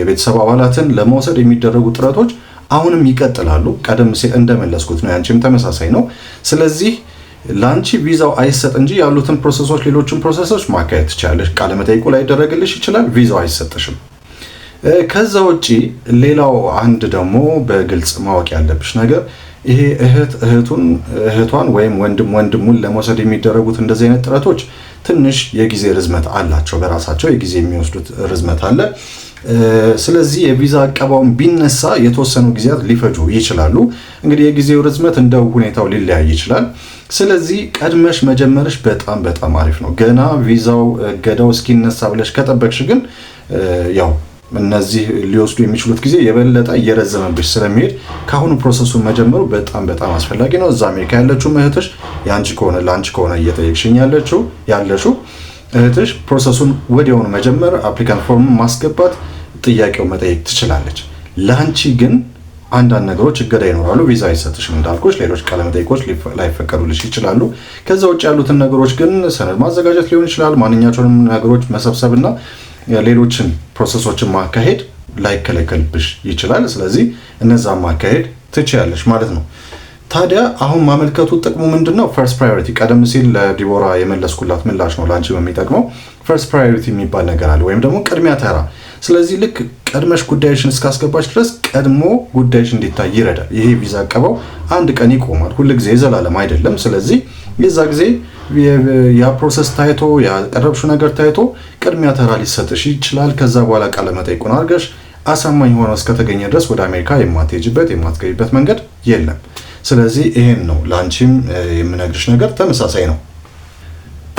የቤተሰብ አባላትን ለመውሰድ የሚደረጉ ጥረቶች አሁንም ይቀጥላሉ። ቀደም ሲል እንደመለስኩት ነው። ያንቺም ተመሳሳይ ነው። ስለዚህ ላንቺ ቪዛው አይሰጥ እንጂ ያሉትን ፕሮሰሶች፣ ሌሎችን ፕሮሰሶች ማካሄድ ትችላለሽ። ቃለ መጠይቁ ላይ ይደረግልሽ ይችላል። ቪዛው አይሰጥሽም። ከዛ ውጪ ሌላው አንድ ደግሞ በግልጽ ማወቅ ያለብሽ ነገር ይሄ እህቷን ወይም ወንድሙን ለመውሰድ የሚደረጉት እንደዚህ አይነት ጥረቶች ትንሽ የጊዜ ርዝመት አላቸው። በራሳቸው የጊዜ የሚወስዱት ርዝመት አለ። ስለዚህ የቪዛ አቀባውን ቢነሳ የተወሰኑ ጊዜያት ሊፈጁ ይችላሉ። እንግዲህ የጊዜው ርዝመት እንደ ሁኔታው ሊለያይ ይችላል። ስለዚህ ቀድመሽ መጀመርሽ በጣም አሪፍ ነው። ገና ቪዛው እገዳው እስኪነሳ ብለሽ ከጠበቅሽ ግን ያው እነዚህ ሊወስዱ የሚችሉት ጊዜ የበለጠ እየረዘመብሽ ስለሚሄድ ካሁኑ ፕሮሰሱን መጀመሩ በጣም አስፈላጊ ነው። እዛ አሜሪካ ያለችው እህትሽ ለአንቺ ከሆነ እየጠየቅሽኝ ያለሽው እህትሽ ፕሮሰሱን ወዲያውኑ መጀመር፣ አፕሊካንት ፎርም ማስገባት፣ ጥያቄው መጠየቅ ትችላለች። ለአንቺ ግን አንዳንድ ነገሮች እገዳ ይኖራሉ። ቪዛ አይሰጥሽም እንዳልኩሽ፣ ሌሎች ቃለመጠይቆች ላይፈቀዱልሽ ይችላሉ። ከዛ ውጭ ያሉትን ነገሮች ግን ሰነድ ማዘጋጀት ሊሆን ይችላል። ማንኛቸውንም ነገሮች መሰብሰብና ሌሎችን ፕሮሰሶችን ማካሄድ ላይከለከልብሽ ይችላል። ስለዚህ እነዛን ማካሄድ ትችያለሽ ማለት ነው። ታዲያ አሁን ማመልከቱ ጥቅሙ ምንድነው? ፈርስት ፕራዮሪቲ ቀደም ሲል ለዲቦራ የመለስኩላት ምላሽ ነው ላንቺ የሚጠቅመው። ፈርስት ፕራዮሪቲ የሚባል ነገር አለ፣ ወይም ደግሞ ቅድሚያ ተራ። ስለዚህ ልክ ቀድመሽ ጉዳይሽን እስካስገባች ድረስ ቀድሞ ጉዳይሽ እንዲታይ ይረዳል። ይሄ ቪዛ አቀባው አንድ ቀን ይቆማል፣ ሁልጊዜ የዘላለም አይደለም። ስለዚህ የዛ ጊዜ ያ ፕሮሰስ ታይቶ ያቀረብሽው ነገር ታይቶ ቅድሚያ ተራ ሊሰጥሽ ይችላል። ከዛ በኋላ ቃለ መጠይቁን አድርገሽ አሳማኝ ሆኖ እስከተገኘ ድረስ ወደ አሜሪካ የማትገቢበት መንገድ የለም። ስለዚህ ይሄን ነው ላንቺም የምነግርሽ ነገር ተመሳሳይ ነው።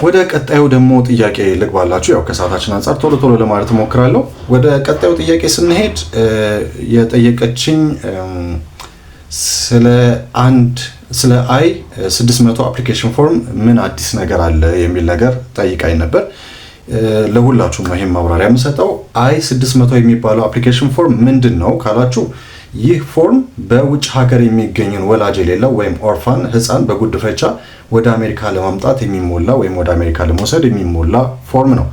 ወደ ቀጣዩ ደግሞ ጥያቄ ልግባላችሁ። ያው ከሰዓታችን አንፃር ቶሎ ለማለት እሞክራለሁ። ወደ ቀጣዩ ጥያቄ ስንሄድ የጠየቀችኝ ስለ I-600 አፕሊኬሽን ፎርም ምን አዲስ ነገር አለ የሚል ነገር ጠይቃኝ ነበር። ለሁላችሁም ነው ይሄን ማብራሪያ የምሰጠው። I-600 የሚባለው አፕሊኬሽን ፎርም ምንድን ነው ካላችሁ፣ ይህ ፎርም በውጭ ሀገር የሚገኝን ወላጅ የሌለው ወይም ኦርፋን ህፃን በጉድፈቻ ወደ አሜሪካ ለማምጣት የሚሞላ ወይም ወደ አሜሪካ ለመውሰድ የሚሞላ ፎርም ነው።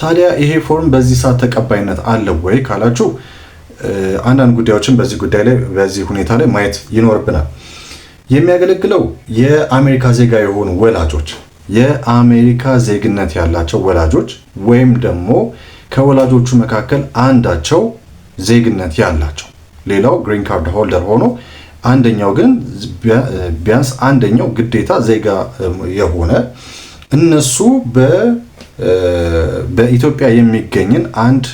ታዲያ ይሄ ፎርም በዚህ ሰዓት ተቀባይነት አለው ወይ ካላችሁ፣ አንዳንድ ጉዳዮችን በዚህ ሁኔታ ላይ ማየት ይኖርብናል። የሚያገለግለው የአሜሪካ ዜጋ የሆኑ ወላጆች፣ የአሜሪካ ዜግነት ያላቸው ወላጆች ወይም ደግሞ ከወላጆቹ መካከል አንዳቸው ዜግነት ያላቸው፣ ሌላው ግሪን ካርድ ሆልደር ሆኖ አንደኛው ግን ቢያንስ አንደኛው ግዴታ ዜጋ የሆነ እነሱ በኢትዮጵያ የሚገኝን አንድ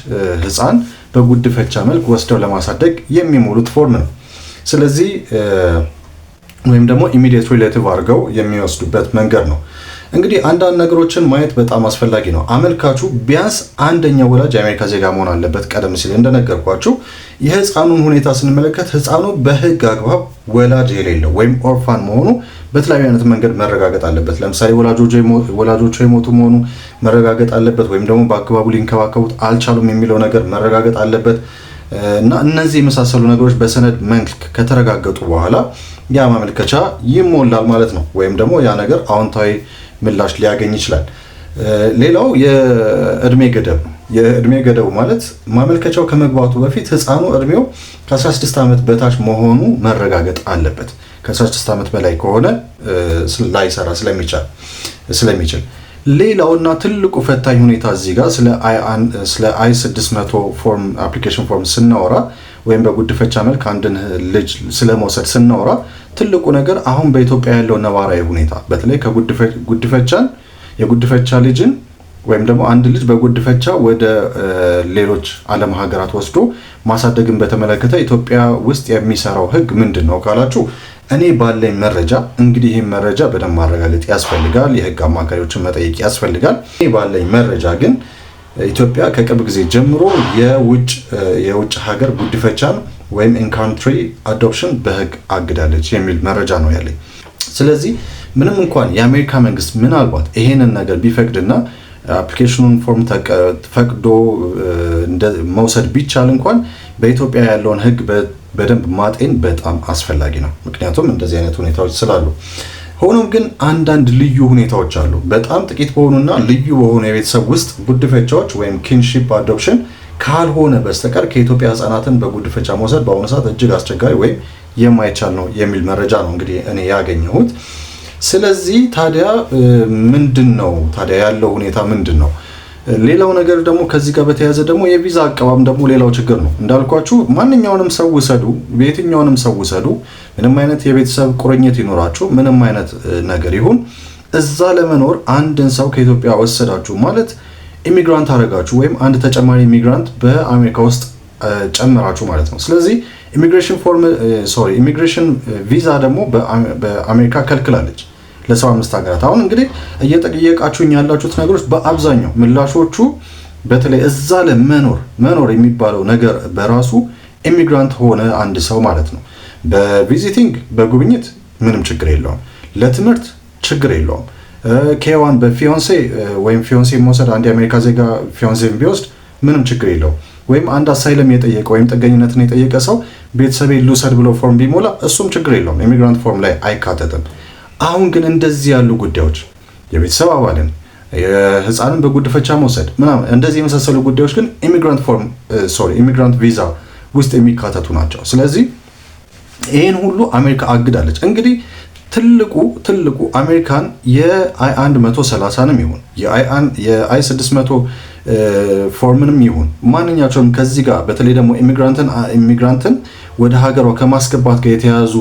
ህፃን በጉድፈቻ መልክ ወስደው ለማሳደግ የሚሞሉት ፎርም ነው። ስለዚህ ወይም ደግሞ ኢሚዲየት ሪሌቲቭ አድርገው የሚወስዱበት መንገድ ነው። እንግዲህ አንዳንድ ነገሮችን ማየት በጣም አስፈላጊ ነው። አመልካቹ ቢያንስ አንደኛው ወላጅ የአሜሪካ ዜጋ መሆን አለበት። ቀደም ሲል እንደነገርኳችሁ የህፃኑን ሁኔታ ስንመለከት ህፃኑ በህግ አግባብ ወላጅ የሌለው ወይም ኦርፋን መሆኑ በተለያዩ አይነት መንገድ መረጋገጥ አለበት። ለምሳሌ ወላጆቹ የሞቱ መሆኑ መረጋገጥ አለበት፣ ወይም ደግሞ በአግባቡ ሊንከባከቡት አልቻሉም የሚለው ነገር መረጋገጥ አለበት እና እነዚህ የመሳሰሉ ነገሮች በሰነድ መልክ ከተረጋገጡ በኋላ ያ ማመልከቻ ይሞላል ማለት ነው። ወይም ደግሞ ያ ነገር አዎንታዊ ምላሽ ሊያገኝ ይችላል። ሌላው የእድሜ ገደብ ነው። የእድሜ ገደቡ ማለት ማመልከቻው ከመግባቱ በፊት ህፃኑ እድሜው ከ16 ዓመት በታች መሆኑ መረጋገጥ አለበት። ከ16 ዓመት በላይ ከሆነ ላይሰራ ስለሚችል። ሌላውና ትልቁ ፈታኝ ሁኔታ እዚህ ጋር ስለ I-600 ፎርም አፕሊኬሽን ፎርም ስናወራ ወይም በጉድፈቻ መልክ አንድን ልጅ ስለመውሰድ ስናወራ ትልቁ ነገር አሁን በኢትዮጵያ ያለው ነባራዊ ሁኔታ በተለይ የጉድፈቻ ልጅን ወይም ደግሞ አንድ ልጅ በጉድፈቻ ወደ ሌሎች ዓለም ሀገራት ወስዶ ማሳደግን በተመለከተ ኢትዮጵያ ውስጥ የሚሰራው ህግ ምንድን ነው ካላችሁ፣ እኔ ባለኝ መረጃ እንግዲህ ይህን መረጃ በደንብ ማረጋገጥ ያስፈልጋል፣ የህግ አማካሪዎችን መጠየቅ ያስፈልጋል። እኔ ባለኝ መረጃ ግን ኢትዮጵያ ከቅርብ ጊዜ ጀምሮ የውጭ ሀገር ጉድፈቻን ወይም ኢንካንትሪ አዶፕሽን በህግ አግዳለች የሚል መረጃ ነው ያለኝ። ስለዚህ ምንም እንኳን የአሜሪካ መንግስት ምናልባት ይሄንን ነገር ቢፈቅድና አፕሊኬሽኑን ፎርም ፈቅዶ መውሰድ ቢቻል እንኳን በኢትዮጵያ ያለውን ህግ በደንብ ማጤን በጣም አስፈላጊ ነው። ምክንያቱም እንደዚህ አይነት ሁኔታዎች ስላሉ። ሆኖም ግን አንዳንድ ልዩ ሁኔታዎች አሉ። በጣም ጥቂት በሆኑና ልዩ በሆኑ የቤተሰብ ውስጥ ጉድፈቻዎች ወይም ኪንሺፕ አዶፕሽን ካልሆነ በስተቀር ከኢትዮጵያ ህፃናትን በጉድፈቻ መውሰድ በአሁኑ ሰዓት እጅግ አስቸጋሪ ወይም የማይቻል ነው የሚል መረጃ ነው እንግዲህ እኔ ያገኘሁት። ስለዚህ ታዲያ ያለው ሁኔታ ምንድን ነው? ሌላው ነገር ደግሞ ከዚህ ጋር በተያያዘ ደግሞ የቪዛ አቀባም ደግሞ ሌላው ችግር ነው። እንዳልኳችሁ ማንኛውንም ሰው ውሰዱ፣ በየትኛውንም ሰው ውሰዱ፣ ምንም አይነት የቤተሰብ ቁርኝት ይኖራችሁ፣ ምንም አይነት ነገር ይሁን፣ እዛ ለመኖር አንድን ሰው ከኢትዮጵያ ወሰዳችሁ ማለት ኢሚግራንት አደረጋችሁ ወይም አንድ ተጨማሪ ኢሚግራንት በአሜሪካ ውስጥ ጨመራችሁ ማለት ነው። ስለዚህ ኢሚግሬሽን ቪዛ ደግሞ በአሜሪካ ከልክላለች ለ75 ሀገራት። አሁን እንግዲህ እየጠየቃችሁኝ ያላችሁት ነገሮች በአብዛኛው ምላሾቹ በተለይ እዛ ለመኖር የሚባለው ነገር በራሱ ኢሚግራንት ሆነ አንድ ሰው ማለት ነው። በቪዚቲንግ በጉብኝት ምንም ችግር የለውም። ለትምህርት ችግር የለውም። ኬዋን በፊዮንሴ ወይም ፊዮንሴ መውሰድ አንድ የአሜሪካ ዜጋ ፊዮንሴን ቢወስድ ምንም ችግር የለውም። ወይም አንድ አሳይለም የጠየቀ ወይም ጥገኝነትን የጠየቀ ሰው ቤተሰቤ ልውሰድ ብሎ ፎርም ቢሞላ እሱም ችግር የለውም። ኢሚግራንት ፎርም ላይ አይካተትም። አሁን ግን እንደዚህ ያሉ ጉዳዮች የቤተሰብ አባልን የህፃንን በጉድፈቻ መውሰድ ምናምን እንደዚህ የመሳሰሉ ጉዳዮች ግን ኢሚግራንት ቪዛ ውስጥ የሚካተቱ ናቸው። ስለዚህ ይህን ሁሉ አሜሪካ አግዳለች። እንግዲህ ትልቁ አሜሪካን የአይ 130ንም ይሁን የአይ 600 ፎርምንም ይሁን ማንኛቸውም ከዚህ ጋር በተለይ ደግሞ ኢሚግራንትን ወደ ሀገሯ ከማስገባት ጋር የተያዙ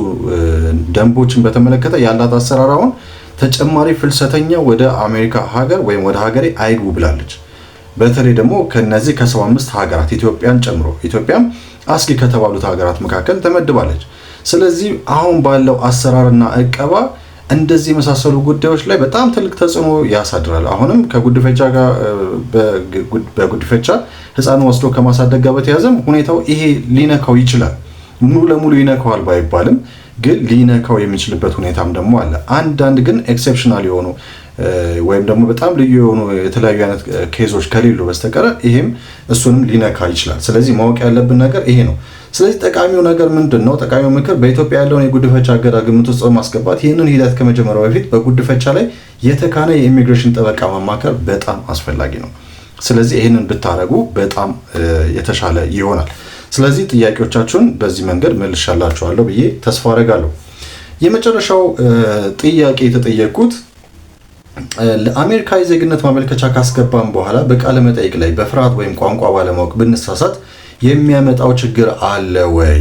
ደንቦችን በተመለከተ ያላት አሰራር አሁን ተጨማሪ ፍልሰተኛ ወደ አሜሪካ ሀገር ወይም ወደ ሀገሬ አይግቡ ብላለች። በተለይ ደግሞ ከነዚህ ከ75 ሀገራት ኢትዮጵያን ጨምሮ ኢትዮጵያም አስጊ ከተባሉት ሀገራት መካከል ተመድባለች። ስለዚህ አሁን ባለው አሰራርና እቀባ እንደዚህ የመሳሰሉ ጉዳዮች ላይ በጣም ትልቅ ተጽዕኖ ያሳድራል። አሁንም ከጉድፈቻ ጋር በጉድፈቻ ሕፃን ወስዶ ከማሳደግ ጋር በተያዘም ሁኔታው ይሄ ሊነካው ይችላል። ሙሉ ለሙሉ ይነካዋል ባይባልም ግን ሊነካው የሚችልበት ሁኔታም ደግሞ አለ። አንዳንድ ግን ኤክሴፕሽናል የሆኑ ወይም ደግሞ በጣም ልዩ የሆኑ የተለያዩ አይነት ኬዞች ከሌሉ በስተቀር ይሄም እሱንም ሊነካ ይችላል። ስለዚህ ማወቅ ያለብን ነገር ይሄ ነው። ስለዚህ ጠቃሚው ነገር ምንድን ነው? ጠቃሚው ምክር በኢትዮጵያ ያለውን የጉድፈቻ እገዳ ግምት ውስጥ በማስገባት ይህንን ሂደት ከመጀመሪያው በፊት በጉድፈቻ ላይ የተካነ የኢሚግሬሽን ጠበቃ ማማከር በጣም አስፈላጊ ነው። ስለዚህ ይህንን ብታደርጉ በጣም የተሻለ ይሆናል። ስለዚህ ጥያቄዎቻችሁን በዚህ መንገድ መልሻላችኋለሁ ብዬ ተስፋ አደርጋለሁ። የመጨረሻው ጥያቄ የተጠየቁት ለአሜሪካዊ ዜግነት ማመልከቻ ካስገባን በኋላ በቃለ መጠይቅ ላይ በፍርሃት ወይም ቋንቋ ባለማወቅ ብንሳሳት የሚያመጣው ችግር አለ ወይ?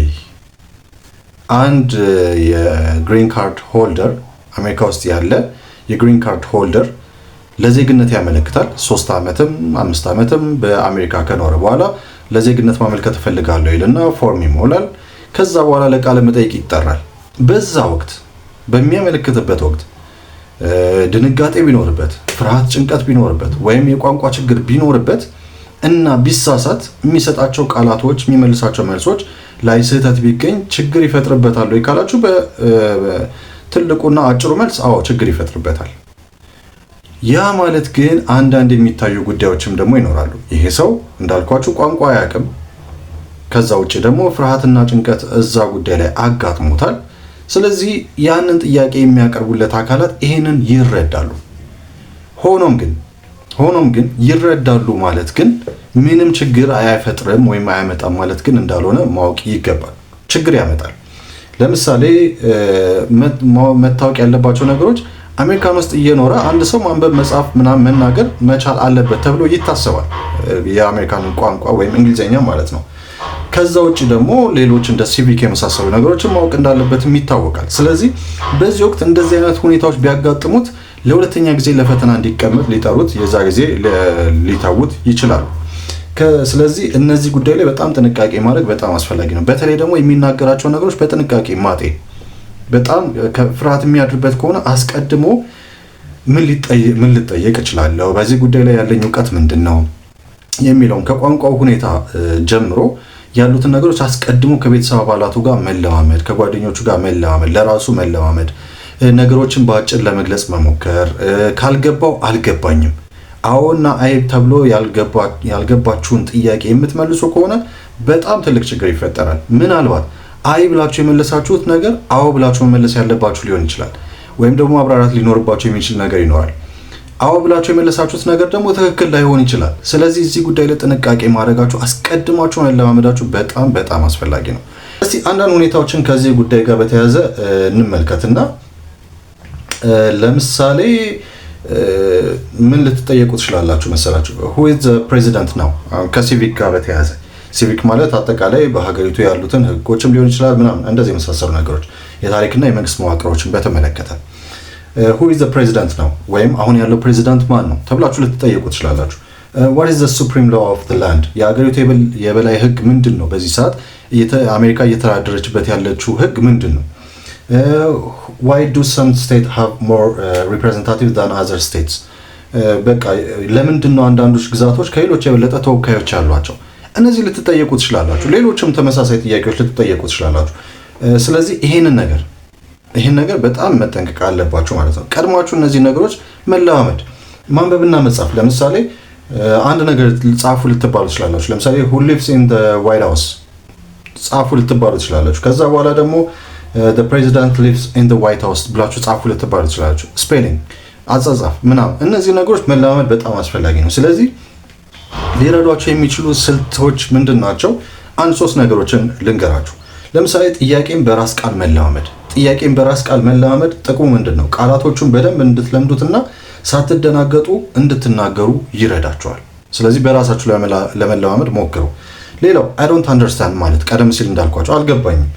አንድ የግሪን ካርድ ሆልደር አሜሪካ ውስጥ ያለ የግሪን ካርድ ሆልደር ለዜግነት ያመለክታል። 3 ዓመትም 5 ዓመትም በአሜሪካ ከኖረ በኋላ ለዜግነት ማመልከት እፈልጋለሁ ይልና ፎርም ይሞላል። ከዛ በኋላ ለቃለ መጠይቅ ይጠራል። በዛ ወቅት በሚያመለክትበት ወቅት ድንጋጤ ቢኖርበት፣ ፍርሃት፣ ጭንቀት ቢኖርበት ወይም የቋንቋ ችግር ቢኖርበት እና ቢሳሳት የሚሰጣቸው ቃላቶች የሚመልሳቸው መልሶች ላይ ስህተት ቢገኝ ችግር ይፈጥርበታል ወይ ካላችሁ በትልቁና አጭሩ መልስ አዎ ችግር ይፈጥርበታል። ያ ማለት ግን አንዳንድ የሚታዩ ጉዳዮችም ደግሞ ይኖራሉ። ይሄ ሰው እንዳልኳችሁ ቋንቋ አያውቅም። ከዛ ውጭ ደግሞ ፍርሃትና ጭንቀት እዛ ጉዳይ ላይ አጋጥሞታል። ስለዚህ ያንን ጥያቄ የሚያቀርቡለት አካላት ይሄንን ይረዳሉ። ሆኖም ግን ይረዳሉ ማለት ግን ምንም ችግር አይፈጥርም ወይም አያመጣም ማለት ግን እንዳልሆነ ማወቅ ይገባል። ችግር ያመጣል። ለምሳሌ መታወቅ ያለባቸው ነገሮች አሜሪካን ውስጥ እየኖረ አንድ ሰው ማንበብ፣ መጻፍ ምናምን መናገር መቻል አለበት ተብሎ ይታሰባል። የአሜሪካን ቋንቋ ወይም እንግሊዝኛ ማለት ነው። ከዛ ውጭ ደግሞ ሌሎች እንደ ሲቪክ የመሳሰሉ ነገሮችን ማወቅ እንዳለበትም ይታወቃል። ስለዚህ በዚህ ወቅት እንደዚህ አይነት ሁኔታዎች ቢያጋጥሙት ለሁለተኛ ጊዜ ለፈተና እንዲቀመጥ ሊጠሩት የዛ ጊዜ ሊታውት ይችላሉ። ስለዚህ እነዚህ ጉዳይ ላይ በጣም ጥንቃቄ ማድረግ በጣም አስፈላጊ ነው። በተለይ ደግሞ የሚናገራቸው ነገሮች በጥንቃቄ ማጤን በጣም ፍርሃት የሚያድርበት ከሆነ አስቀድሞ ምን ልጠየቅ እችላለሁ፣ በዚህ ጉዳይ ላይ ያለኝ እውቀት ምንድን ነው የሚለውን ከቋንቋው ሁኔታ ጀምሮ ያሉትን ነገሮች አስቀድሞ ከቤተሰብ አባላቱ ጋር መለማመድ፣ ከጓደኞቹ ጋር መለማመድ፣ ለራሱ መለማመድ፣ ነገሮችን በአጭር ለመግለጽ መሞከር፣ ካልገባው አልገባኝም፣ አዎና አይ ተብሎ ያልገባችሁን ጥያቄ የምትመልሱ ከሆነ በጣም ትልቅ ችግር ይፈጠራል። ምናልባት አይ ብላችሁ የመለሳችሁት ነገር አዎ ብላችሁ መመለስ ያለባችሁ ሊሆን ይችላል። ወይም ደግሞ ማብራራት ሊኖርባችሁ የሚችል ነገር ይኖራል። አዎ ብላችሁ የመለሳችሁት ነገር ደግሞ ትክክል ላይሆን ይችላል። ስለዚህ እዚህ ጉዳይ ላይ ጥንቃቄ ማድረጋችሁ አስቀድማችሁ መለማመዳችሁ በጣም በጣም አስፈላጊ ነው። እስቲ አንዳንድ ሁኔታዎችን ከዚህ ጉዳይ ጋር በተያያዘ እንመልከትና ለምሳሌ ምን ልትጠየቁ ትችላላችሁ መሰላችሁ? who is the president ነው። ከሲቪክ ጋር በተያያዘ ሲቪክ ማለት አጠቃላይ በሀገሪቱ ያሉትን ህጎችም ሊሆን ይችላል ምናምን እንደዚህ የመሳሰሉ ነገሮች የታሪክና የመንግስት መዋቅሮችን በተመለከተ who is the president ነው ወይም አሁን ያለው ፕሬዚዳንት ማን ነው ተብላችሁ ልትጠየቁ ትችላላችሁ። what is the supreme law of the land የሀገሪቱ የበላይ ህግ ምንድን ነው? በዚህ ሰዓት አሜሪካ እየተዳደረችበት ያለችው ህግ ምንድን ነው? why do some states have more representatives than other states በቃ ለምንድን ነው አንዳንዶች ግዛቶች ከሌሎች የበለጠ ተወካዮች ያሏቸው? እነዚህ ልትጠየቁ ትችላላችሁ። ሌሎችም ተመሳሳይ ጥያቄዎች ልትጠየቁ ትችላላችሁ። ስለዚህ ይሄን ነገር በጣም መጠንቀቅ አለባችሁ ማለት ነው። ቀድማችሁ እነዚህ ነገሮች መለማመድ፣ ማንበብና መጻፍ። ለምሳሌ አንድ ነገር ጻፉ ልትባሉ ትችላላችሁ። ለምሳሌ who lives in the white house ጻፉ ልትባሉ ትችላላችሁ። ከዛ በኋላ ደግሞ the president lives in the white house ብላችሁ ጻፉ ልትባሉ ትችላላችሁ። ስፔሊንግ፣ አጻጻፍ ምናምን እነዚህ ነገሮች መለማመድ በጣም አስፈላጊ ነው። ስለዚህ ሊረዷቸው የሚችሉ ስልቶች ምንድን ናቸው? አንድ 3 ነገሮችን ልንገራችሁ። ለምሳሌ ጥያቄን በራስ ቃል መለማመድ ጥቅሙ ምንድነው? ቃላቶቹን በደንብ እንድትለምዱትና ሳትደናገጡ እንድትናገሩ ይረዳቸዋል። ስለዚህ በራሳችሁ ለመለማመድ ሞክሩ። ሌላው I don't understand ማለት ቀደም ሲል እንዳልኳችሁ አልገባኝም፣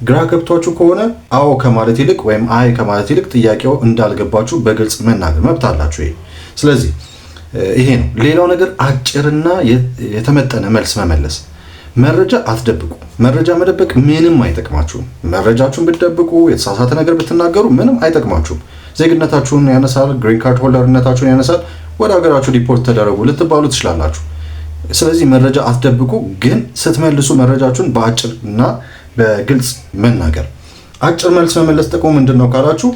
ግራ ገብቷችሁ ከሆነ አዎ ከማለት ይልቅ ወይም አይ ከማለት ይልቅ ጥያቄው እንዳልገባችሁ በግልጽ መናገር መብት አላችሁ። ስለዚህ ይሄ ነው። ሌላው ነገር አጭርና የተመጠነ መልስ መመለስ። መረጃ አትደብቁ። መረጃ መደበቅ ምንም አይጠቅማችሁም። መረጃችሁን ብትደብቁ፣ የተሳሳተ ነገር ብትናገሩ ምንም አይጠቅማችሁም። ዜግነታችሁን ያነሳል፣ ግሪን ካርድ ሆልደርነታችሁን ያነሳል፣ ወደ ሀገራችሁ ዲፖርት ተደረጉ ልትባሉ ትችላላችሁ። ስለዚህ መረጃ አትደብቁ፣ ግን ስትመልሱ መረጃችሁን በአጭርና በግልጽ መናገር። አጭር መልስ መመለስ ጥቅሙ ምንድነው ካላችሁ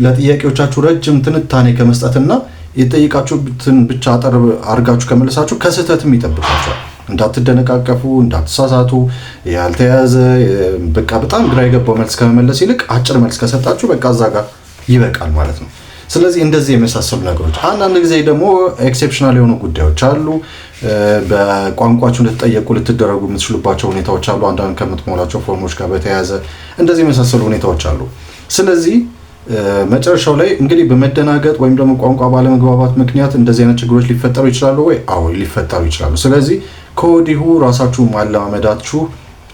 ለጥያቄዎቻችሁ ረጅም ትንታኔ ከመስጠትና የጠይቃችሁትን ብቻ አጠር አድርጋችሁ ከመለሳችሁ ከስህተትም ይጠብቃችኋል። እንዳትደነቃቀፉ፣ እንዳትሳሳቱ፣ ያልተያዘ በቃ በጣም ግራ የገባው መልስ ከመመለስ ይልቅ አጭር መልስ ከሰጣችሁ በቃ እዛ ጋር ይበቃል ማለት ነው። ስለዚህ እንደዚህ የመሳሰሉ ነገሮች። አንዳንድ ጊዜ ደግሞ ኤክሴፕሽናል የሆኑ ጉዳዮች አሉ። በቋንቋችሁ ልትጠየቁ ልትደረጉ የምትችሉባቸው ሁኔታዎች አሉ። አንዳንድ ከምትሞላቸው ፎርሞች ጋር በተያያዘ እንደዚህ የመሳሰሉ ሁኔታዎች አሉ። ስለዚህ መጨረሻው ላይ እንግዲህ በመደናገጥ ወይም ደግሞ ቋንቋ ባለመግባባት ምክንያት እንደዚህ አይነት ችግሮች ሊፈጠሩ ይችላሉ ወይ? አዎ ሊፈጠሩ ይችላሉ። ስለዚህ ከወዲሁ ራሳችሁ ማለማመዳችሁ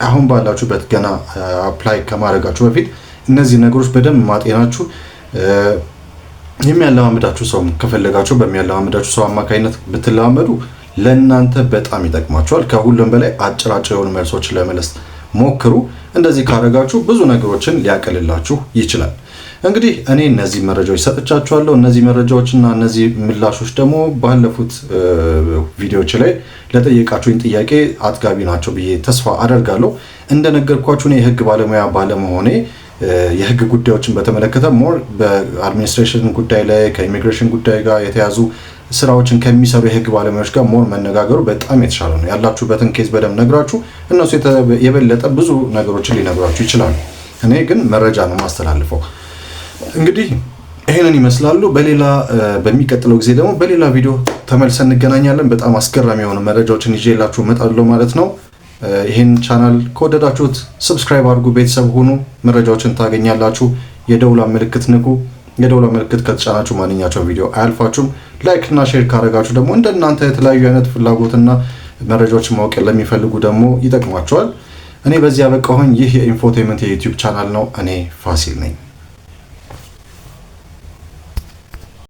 አሁን ባላችሁበት ገና አፕላይ ከማድረጋችሁ በፊት እነዚህ ነገሮች በደንብ ማጤናችሁ የሚያለማመዳችሁ ሰው ከፈለጋችሁ በሚያለማመዳችሁ ሰው አማካኝነት ብትለማመዱ ለእናንተ በጣም ይጠቅማችኋል። ከሁሉም በላይ አጭር የሆኑ መልሶችን ለመለስ ሞክሩ። እንደዚህ ካደረጋችሁ ብዙ ነገሮችን ሊያቀልላችሁ ይችላል። እንግዲህ እኔ እነዚህ መረጃዎች ሰጥቻችኋለሁ። እነዚህ መረጃዎችና እነዚህ ምላሾች ደግሞ ባለፉት ቪዲዮዎች ላይ ለጠየቃችሁኝ ጥያቄ አጥጋቢ ናቸው ብዬ ተስፋ አደርጋለሁ። እንደነገርኳችሁ እኔ የህግ ባለሙያ ባለመሆኔ የህግ ጉዳዮችን በተመለከተ ሞር በአድሚኒስትሬሽን ጉዳይ ላይ ከኢሚግሬሽን ጉዳይ ጋር የተያዙ ስራዎችን ከሚሰሩ የህግ ባለሙያዎች ጋር ሞር መነጋገሩ በጣም የተሻለ ነው። ያላችሁበትን ኬዝ በደንብ ነግራችሁ እነሱ የበለጠ ብዙ ነገሮችን ሊነግሯችሁ ይችላሉ። እኔ ግን መረጃ ነው ማስተላልፈው። እንግዲህ ይሄንን ይመስላሉ። በሚቀጥለው ጊዜ ደግሞ በሌላ ቪዲዮ ተመልሰን እንገናኛለን። በጣም አስገራሚ የሆኑ መረጃዎችን ይዤላችሁ እመጣለሁ ማለት ነው። ይሄን ቻናል ከወደዳችሁት ሰብስክራይብ አድርጉ፣ ቤተሰብ ሁኑ፣ መረጃዎችን ታገኛላችሁ። የደውላ ምልክት ንኩ። የደውላ ምልክት ከተጫናችሁ ማንኛቸው ቪዲዮ አያልፋችሁም። ላይክ እና ሼር ካደረጋችሁ ደግሞ እንደናንተ የተለያዩ አይነት ፍላጎትና መረጃዎችን ማወቅ ለሚፈልጉ ደግሞ ይጠቅማቸዋል። እኔ በዚህ ያበቃሁኝ። ይህ የኢንፎቴመንት የዩቲዩብ ቻናል ነው። እኔ ፋሲል ነኝ።